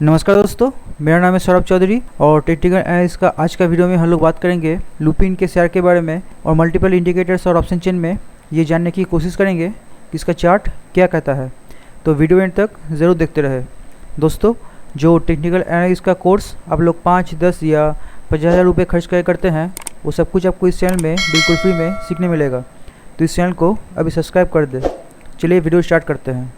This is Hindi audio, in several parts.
नमस्कार दोस्तों, मेरा नाम है सौरभ चौधरी और टेक्निकल एनालिस्ट का आज का वीडियो में हम लोग बात करेंगे लुपिन के शेयर के बारे में और मल्टीपल इंडिकेटर्स और ऑप्शन चेन में ये जानने की कोशिश करेंगे कि इसका चार्ट क्या कहता है। तो वीडियो एंड तक ज़रूर देखते रहे। दोस्तों, जो टेक्निकल एनालिस्ट का कोर्स आप लोग 5, 10 या 50,000 रुपये खर्च कर करते हैं, वो सब कुछ आपको इस चैनल में बिल्कुल फ्री में सीखने मिलेगा। तो इस चैनल को अभी सब्सक्राइब कर दे। चलिए वीडियो स्टार्ट करते हैं।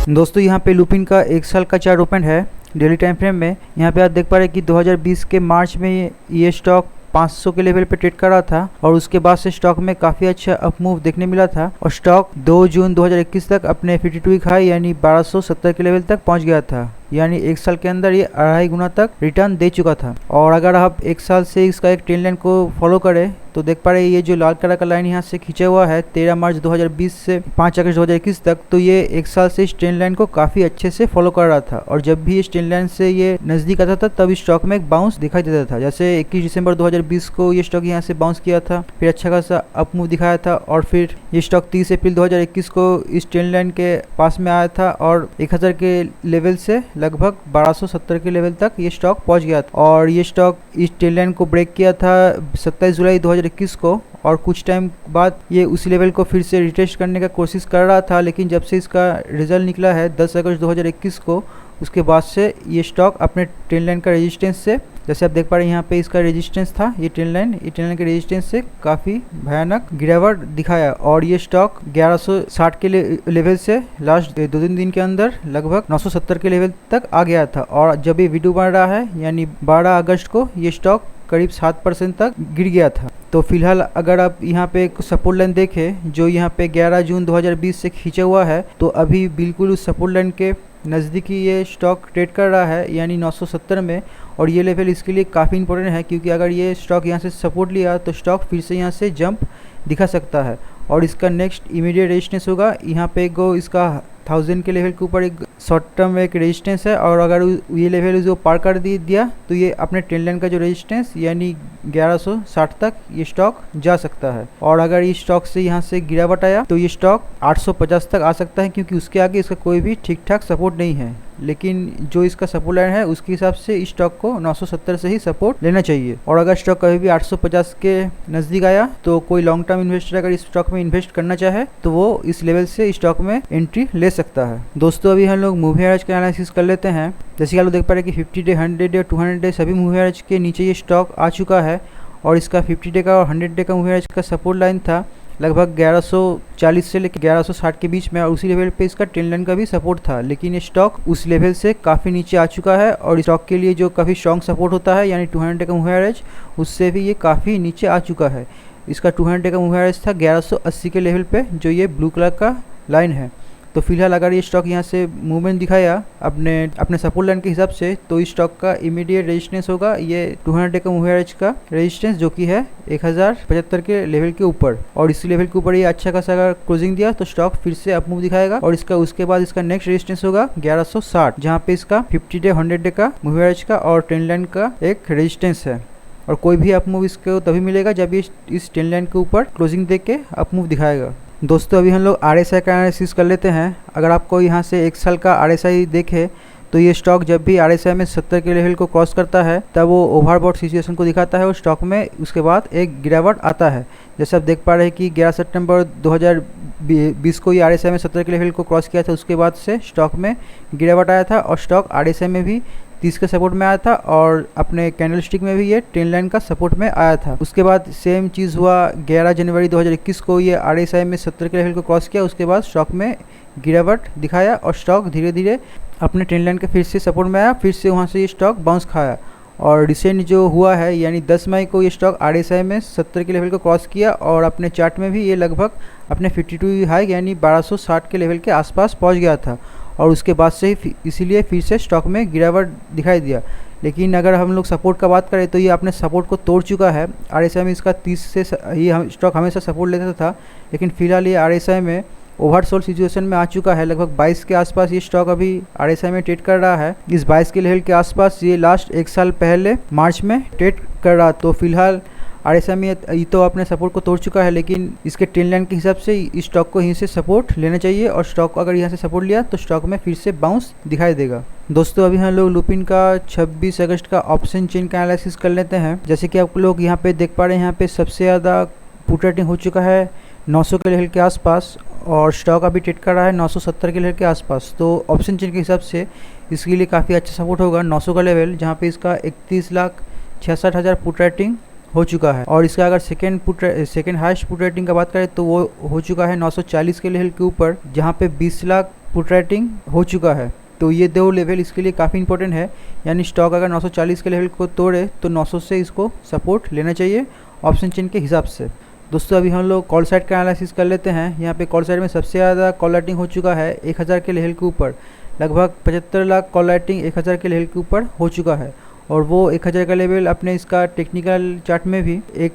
दोस्तों, यहाँ पे लुपिन का 1 साल का चार्ट ओपन है डेली टाइम फ्रेम में। यहाँ पे आप देख पा रहे हैं कि 2020 के मार्च में ये स्टॉक 500 के लेवल पे ट्रेड कर रहा था और उसके बाद से स्टॉक में काफ़ी अच्छा अप मूव देखने मिला था और स्टॉक 2 जून 2021 तक अपने 52 वीक हाई यानी 1270 के लेवल तक पहुंच गया था। यानी 1 साल के अंदर ये 2.5 गुना तक रिटर्न दे चुका था। और अगर आप 1 साल से इसका एक ट्रेंड लाइन को फॉलो करें तो देख पा रहे हैं ये जो लाल कलर का लाइन यहाँ से खींचा हुआ है 13 मार्च 2020 से 5 अगस्त 2021 तक, तो ये 1 साल से इस ट्रेंड लाइन को काफ़ी अच्छे से फॉलो कर रहा था। और जब भी इस ट्रेंड लाइन से ये नज़दीक आता था तब इस स्टॉक में एक बाउंस दिखाई देता था। जैसे 21 दिसंबर 2020 को ये स्टॉक यहाँ से बाउंस किया था, फिर अच्छा खासा अप मूव दिखाया था और फिर ये स्टॉक 30 अप्रैल 2021 को इस ट्रेंड लाइन के पास में आया था और 1000 के लेवल से लगभग 1270 के लेवल तक ये स्टॉक पहुंच गया था। और ये स्टॉक इस ट्रेंड लाइन को ब्रेक किया था 27 जुलाई 2021 को और कुछ टाइम बाद ये उसी लेवल को फिर से रिटेस्ट करने का कोशिश कर रहा था। लेकिन जब से इसका रिजल्ट निकला है 10 अगस्त 2021 को, उसके बाद से ये स्टॉक अपने ट्रेंड लाइन का रेजिस्टेंस से, जैसे आप देख पा रहे हैं यहाँ पे इसका रेजिस्टेंस था ये ट्रेंड लाइन के रेजिस्टेंस से काफ़ी भयानक गिरावट दिखाया और ये स्टॉक 1160 के लेवल से लास्ट 2-3 दिन के अंदर लगभग 970 के लेवल तक आ गया था। और जब ये वीडियो बन रहा है यानी 12 अगस्त को ये स्टॉक करीब 7% तक गिर गया था। तो फिलहाल अगर आप यहाँ पे एक सपोर्ट लाइन देखें जो यहाँ पे 11 जून 2020 से खींचा हुआ है, तो अभी बिल्कुल उस सपोर्ट लाइन के नज़दीकी ये स्टॉक ट्रेड कर रहा है यानी 970 में। और ये लेवल इसके लिए काफ़ी इंपॉर्टेंट है क्योंकि अगर ये स्टॉक यहाँ से सपोर्ट लिया तो स्टॉक फिर से यहाँ से जंप दिखा सकता है। और इसका नेक्स्ट इमीडिएट रेजिस्टेंस होगा यहाँ पे इसका 1000 के लेवल के ऊपर एक शॉर्ट टर्म एक रेजिस्टेंस है। और अगर ये लेवल जो पार कर दिया तो ये अपने ट्रेंड लाइन का जो रेजिस्टेंस यानी 1160 तक ये स्टॉक जा सकता है। और अगर इस स्टॉक से यहाँ से गिरावट आया तो ये स्टॉक 850 तक आ सकता है क्योंकि उसके आगे इसका कोई भी ठीक ठाक सपोर्ट नहीं है। लेकिन जो इसका सपोर्ट लाइन है उसके हिसाब से इस स्टॉक को 970 से ही सपोर्ट लेना चाहिए। और अगर स्टॉक कभी भी 850 के नज़दीक आया तो कोई लॉन्ग टर्म इन्वेस्टर अगर इस स्टॉक में इन्वेस्ट करना चाहे तो वो इस लेवल से इस स्टॉक में एंट्री ले सकता है। दोस्तों, अभी हम लोग मूवी एवरेज का एनालिसिस कर लेते हैं। जैसे कि आप लोग देख पा रहे हैं कि 50 डे, 100 डे, 200 डे सभी मूवी एवरेज के नीचे ये स्टॉक आ चुका है। और इसका 50 डे का और 100 डे का मूवी एवरेज का सपोर्ट लाइन था लगभग 1140 से लेकर 1160 के बीच में और उसी लेवल पे इसका ट्रेंड लाइन का भी सपोर्ट था। लेकिन ये स्टॉक उस लेवल से काफ़ी नीचे आ चुका है और इस स्टॉक के लिए जो काफ़ी स्ट्रॉन्ग सपोर्ट होता है यानी 200 डे का मूवी एवरेज, उससे भी ये काफ़ी नीचे आ चुका है। इसका 200 डे का मूवी एवरेज था 1180 के लेवल पे जो ये ब्लू कलर का लाइन है। तो फिलहाल अगर ये स्टॉक यहाँ से मूवमेंट दिखाया अपने सपोर्ट लाइन के हिसाब से तो इस स्टॉक का इमीडिएट रेजिस्टेंस होगा ये 200 डे का मूवी एवरेज का रेजिस्टेंस जो कि है 1075 के लेवल के ऊपर। और इसी लेवल के ऊपर ये अच्छा खासा अगर क्लोजिंग दिया तो स्टॉक फिर से अप मूव दिखाएगा। और उसके बाद इसका नेक्स्ट रेजिस्टेंस होगा 1160 जहाँ पे इसका 50 डे 100 डे का मूवी एवरेज का और ट्रेंड लाइन का एक रेजिस्टेंस है। और कोई भी अप मूव इसको तभी मिलेगा जब ये इस ट्रेंड लाइन के ऊपर क्लोजिंग दे के अप मूव दिखाएगा। दोस्तों, अभी हम लोग RSI का एनालिसिस कर लेते हैं। अगर आपको यहाँ से 1 साल का RSI देखे तो ये स्टॉक जब भी RSI में 70 के लेवल को क्रॉस करता है तब वो ओवरबॉट सिचुएशन को दिखाता है और स्टॉक में उसके बाद एक गिरावट आता है। जैसे आप देख पा रहे हैं कि 11 सितंबर 2020 को ये RSI में 70 के लेवल को क्रॉस किया था, उसके बाद से स्टॉक में गिरावट आया था और स्टॉक RSI में भी 30 के सपोर्ट में आया था और अपने कैंडल स्टिक में भी ये ट्रेंड लाइन का सपोर्ट में आया था। उसके बाद सेम चीज़ हुआ 11 जनवरी 2021 को ये RSI में 70 के लेवल को क्रॉस किया, उसके बाद स्टॉक में गिरावट दिखाया और स्टॉक धीरे धीरे अपने ट्रेंड लाइन के फिर से सपोर्ट में आया, फिर से वहाँ से ये स्टॉक बाउंस खाया। और रिसेंट जो हुआ है यानी 10 मई को ये स्टॉक RSI में 70 के लेवल को क्रॉस किया और अपने चार्ट में भी ये लगभग अपने 52 हाई यानी 1260 के लेवल के आसपास पहुँच गया था। और उसके बाद से ही इसीलिए फिर से स्टॉक में गिरावट दिखाई दिया। लेकिन अगर हम लोग सपोर्ट का बात करें तो ये अपने सपोर्ट को तोड़ चुका है। RSI में इसका 30 से ये स्टॉक हमेशा सपोर्ट लेता था, लेकिन फिलहाल ये RSI में ओवरसोल्ड सिचुएशन में आ चुका है। लगभग 22 के आसपास ये स्टॉक अभी RSI में ट्रेड कर रहा है। इस 22 के लेवल के आसपास ये लास्ट 1 साल पहले मार्च में ट्रेड कर रहा। तो फिलहाल RSI में ये तो अपने सपोर्ट को तोड़ चुका है, लेकिन इसके ट्रेंड लाइन के हिसाब से इस स्टॉक को यहीं से सपोर्ट लेना चाहिए और स्टॉक अगर यहाँ से सपोर्ट लिया तो स्टॉक में फिर से बाउंस दिखाई देगा। दोस्तों अभी हम लोग लुपिन का 26 अगस्त का ऑप्शन चेन का एनालिसिस कर लेते हैं। जैसे कि आप लोग यहाँ पे देख पा रहे हैं, यहाँ पे सबसे ज़्यादा पुट रेटिंग हो चुका है 900 के लेवल के आसपास और स्टॉक अभी ट्रेड कर रहा है 970 के लेवल के आसपास। तो ऑप्शन चेन के हिसाब से इसके लिए काफ़ी अच्छा सपोर्ट होगा 900 का लेवल, जहाँ पे इसका 31,66,000 पुट रेटिंग हो चुका है। और इसका अगर सेकेंड हाईएस्ट पुट रेटिंग का बात करें तो वो हो चुका है 940 के लेवल के ऊपर, जहाँ पे 20 लाख पुट रेटिंग हो चुका है। तो ये दो लेवल इसके लिए काफ़ी इंपॉर्टेंट है, यानी स्टॉक अगर 940 के लेवल को तोड़े तो 900 से इसको सपोर्ट लेना चाहिए ऑप्शन चेन के हिसाब से। दोस्तों अभी हम लोग कॉल साइड का एनालिसिस कर लेते हैं। यहाँ पे कॉल साइड में सबसे ज़्यादा कॉल राइटिंग हो चुका है 1000 के लेवल के ऊपर, लगभग 75 लाख कॉल राइटिंग 1000 के लेवल के ऊपर हो चुका है। और वो 1000 का लेवल अपने इसका टेक्निकल चार्ट में भी एक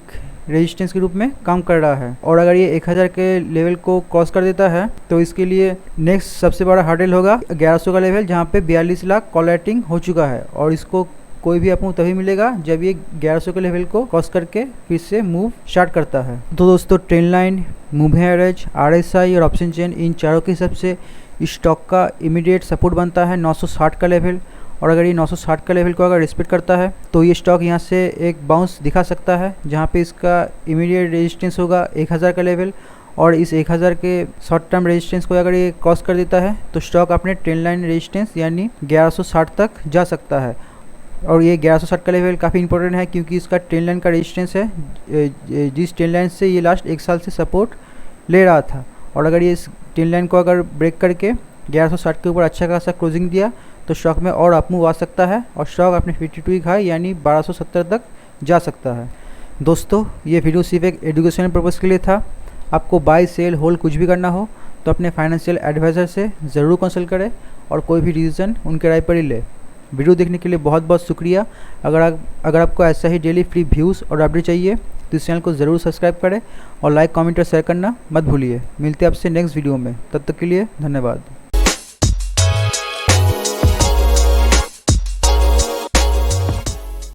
रेजिस्टेंस के रूप में काम कर रहा है। और अगर ये 1000 के लेवल को क्रॉस कर देता है तो इसके लिए नेक्स्ट सबसे बड़ा हर्डल होगा 1100 का लेवल, जहाँ पे 42 लाख कॉल राइटिंग हो चुका है। और इसको कोई भी अप्रूव तभी मिलेगा जब ये 1100 के लेवल को क्रॉस करके फिर से मूव स्टार्ट करता है। तो दोस्तों trend line, moving average, RSI और ऑप्शन चेन, इन चारों के हिसाब से स्टॉक का इमीडिएट सपोर्ट बनता है 960 का लेवल। और अगर ये 960 का लेवल को अगर रिस्पेक्ट करता है तो ये स्टॉक यहाँ से एक बाउंस दिखा सकता है, जहाँ पे इसका इमीडिएट रेजिस्टेंस होगा 1000 का लेवल। और इस 1000 के शॉर्ट टर्म रेजिस्टेंस को अगर ये क्रॉस कर देता है तो स्टॉक अपने ट्रेंड लाइन रेजिस्टेंस यानी 1160 तक जा सकता है। और ये 1160 का लेवल काफ़ी इंपॉर्टेंट है, क्योंकि इसका ट्रेंड लाइन का रेजिस्टेंस है, जिस ट्रेंड लाइन से ये लास्ट 1 साल से सपोर्ट ले रहा था। और अगर ये इस ट्रेंड लाइन को अगर ब्रेक करके 1160 के ऊपर अच्छा खासा क्लोजिंग दिया तो स्टॉक में और अप मूव आ सकता है और स्टॉक अपने 52 वीक हाई यानी 1270 तक जा सकता है। दोस्तों ये वीडियो सिर्फ एक एजुकेशन पर्पज़ के लिए था। आपको बाय सेल होल्ड कुछ भी करना हो तो अपने फाइनेंशियल एडवाइज़र से ज़रूर कंसल्ट करें और कोई भी डिसीजन उनके राय पर ही ले। वीडियो देखने के लिए बहुत बहुत शुक्रिया। अगर आपको ऐसा ही डेली फ्री व्यूज़ और अपडेट चाहिए तो इस चैनल को ज़रूर सब्सक्राइब करें और लाइक, कमेंट और शेयर करना मत भूलिए। मिलते हैं आपसे नेक्स्ट वीडियो में, तब तक के लिए धन्यवाद।